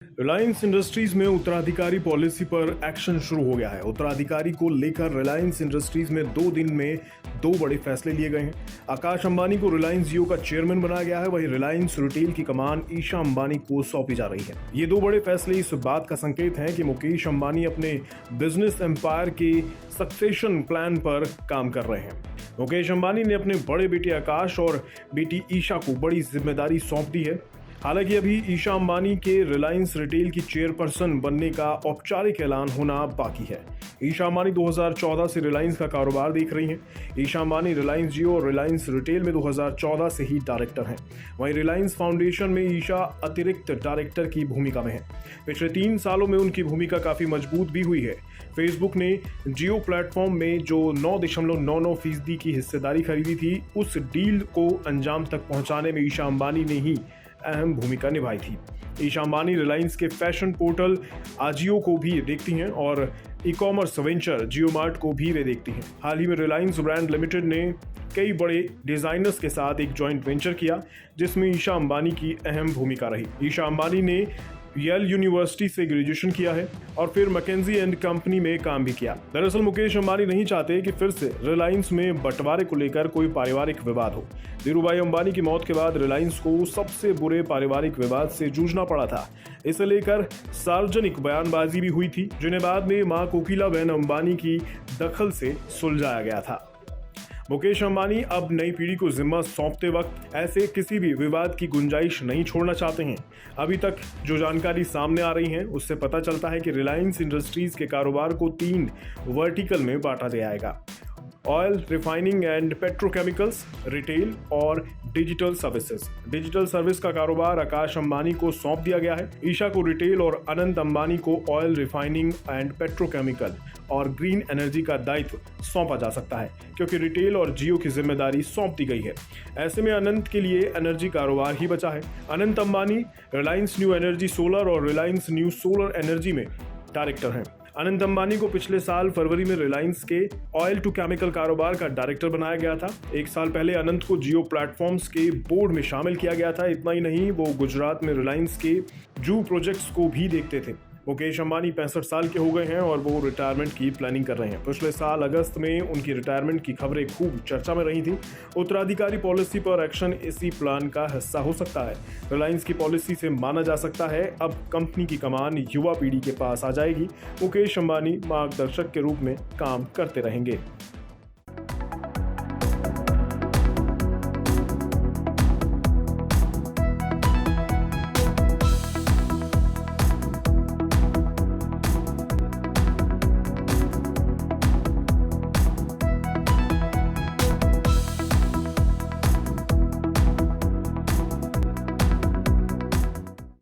Reliance industries में उत्तराधिकारी policy पर एक्शन शुरू हो गया है। उत्तराधिकारी को लेकर रिलायंस इंडस्ट्रीज में 2 दिन में 2 बड़े फैसले लिए गए हैं। आकाश अंबानी को रिलायंस जियो का चेयरमैन बनाया गया है, वहीं रिलायंस रिटेल की कमान ईशा अंबानी को सौंपी जा रही है। ये 2 बड़े फैसले इस बात का संकेत हैं कि मुकेश अंबानी अपने बिजनेस एम्पायर के सक्सेशन प्लान पर काम कर रहे हैं। मुकेश अंबानी ने अपने बड़े बेटे आकाश और बेटी ईशा को बड़ी जिम्मेदारी सौंप दी है। हालांकि अभी ईशा अंबानी के रिलायंस रिटेल की चेयरपर्सन बनने का औपचारिक ऐलान होना बाकी है। ईशा अंबानी 2014 से रिलायंस का कारोबार देख रही हैं। ईशा अंबानी रिलायंस जियो और रिलायंस रिटेल में 2014 से ही डायरेक्टर हैं। वहीं रिलायंस फाउंडेशन में ईशा अतिरिक्त डायरेक्टर की भूमिका में है। पिछले 3 सालों में उनकी भूमिका काफी मजबूत भी हुई है। फेसबुक ने जियो प्लेटफॉर्म में जो 9.99% की हिस्सेदारी खरीदी थी, उस डील को अंजाम तक पहुंचाने में ईशा अंबानी ने ही अहम भूमिका निभाई थी। ईशा अंबानी रिलायंस के फैशन पोर्टल आजियो को भी देखती हैं और ई कॉमर्स वेंचर जियो मार्ट को भी वे देखती हैं। हाल ही में रिलायंस ब्रांड लिमिटेड ने कई बड़े डिजाइनर्स के साथ एक जॉइंट वेंचर किया, जिसमें ईशा अंबानी की अहम भूमिका रही। ईशा अंबानी ने येल यूनिवर्सिटी से ग्रेजुएशन किया है और फिर मैकेंजी एंड कंपनी में काम भी किया। दरअसल मुकेश अंबानी नहीं चाहते कि फिर से रिलायंस में बंटवारे को लेकर कोई पारिवारिक विवाद हो। धीरूभाई अंबानी की मौत के बाद रिलायंस को सबसे बुरे पारिवारिक विवाद से जूझना पड़ा था। इसे लेकर सार्वजनिक बयानबाजी भी हुई थी, जिन्हें बाद में मां कोकिलाबेन अंबानी की दखल से सुलझाया गया था। मुकेश अंबानी अब नई पीढ़ी को जिम्मा सौंपते वक्त ऐसे किसी भी विवाद की गुंजाइश नहीं छोड़ना चाहते हैं। अभी तक जो जानकारी सामने आ रही है, उससे पता चलता है कि रिलायंस इंडस्ट्रीज के कारोबार को 3 वर्टिकल में बांटा जाएगा: oil refining and petrochemicals, retail और डिजिटल सर्विसेज। डिजिटल सर्विस का कारोबार आकाश अंबानी को सौंप दिया गया है। ईशा को रिटेल और अनंत अंबानी को ऑयल रिफाइनिंग एंड पेट्रोकेमिकल और ग्रीन एनर्जी का दायित्व सौंपा जा सकता है, क्योंकि रिटेल और जियो की जिम्मेदारी सौंप दी गई है। ऐसे में अनंत के लिए एनर्जी कारोबार ही बचा है। Anant Ambani Reliance new energy solar और रिलायंस न्यू सोलर एनर्जी में डायरेक्टर हैं। अनंत अंबानी को पिछले साल फरवरी में रिलायंस के ऑयल टू केमिकल कारोबार का डायरेक्टर बनाया गया था। 1 साल पहले अनंत को जियो प्लेटफॉर्म्स के बोर्ड में शामिल किया गया था। इतना ही नहीं, वो गुजरात में रिलायंस के जू प्रोजेक्ट्स को भी देखते थे। मुकेश अंबानी 65 साल के हो गए हैं और वो रिटायरमेंट की प्लानिंग कर रहे हैं। पिछले साल अगस्त में उनकी रिटायरमेंट की खबरें खूब चर्चा में रही थी। उत्तराधिकारी पॉलिसी पर एक्शन इसी प्लान का हिस्सा हो सकता है। रिलायंस की पॉलिसी से माना जा सकता है अब कंपनी की कमान युवा पीढ़ी के पास आ जाएगी। मुकेश अंबानी मार्गदर्शक के रूप में काम करते रहेंगे।